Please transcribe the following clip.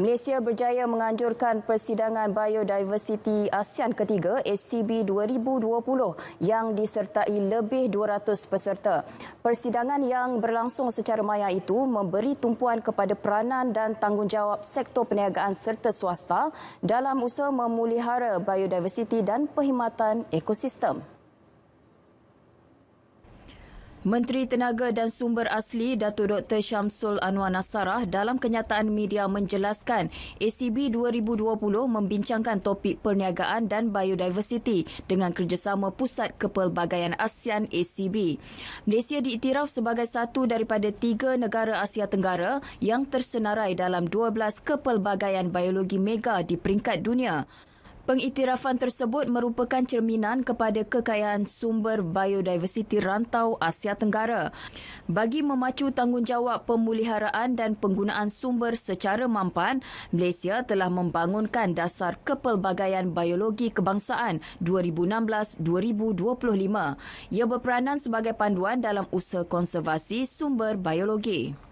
Malaysia berjaya menganjurkan Persidangan Biodiversiti ASEAN ketiga SCB 2020 yang disertai lebih 200 peserta. Persidangan yang berlangsung secara maya itu memberi tumpuan kepada peranan dan tanggungjawab sektor perniagaan serta swasta dalam usaha memelihara biodiversiti dan perkhidmatan ekosistem. Menteri Tenaga dan Sumber Asli Datuk Dr. Syamsul Anwar Nasarah dalam kenyataan media menjelaskan ACB 2020 membincangkan topik perniagaan dan biodiversiti dengan kerjasama Pusat Kepelbagaian ASEAN ACB. Malaysia diiktiraf sebagai satu daripada 3 negara Asia Tenggara yang tersenarai dalam 12 kepelbagaian biologi mega di peringkat dunia. Pengiktirafan tersebut merupakan cerminan kepada kekayaan sumber biodiversiti rantau Asia Tenggara. Bagi memacu tanggungjawab pemuliharaan dan penggunaan sumber secara mampan, Malaysia telah membangunkan Dasar Kepelbagaian Biologi Kebangsaan 2016-2025. Ia berperanan sebagai panduan dalam usaha konservasi sumber biologi.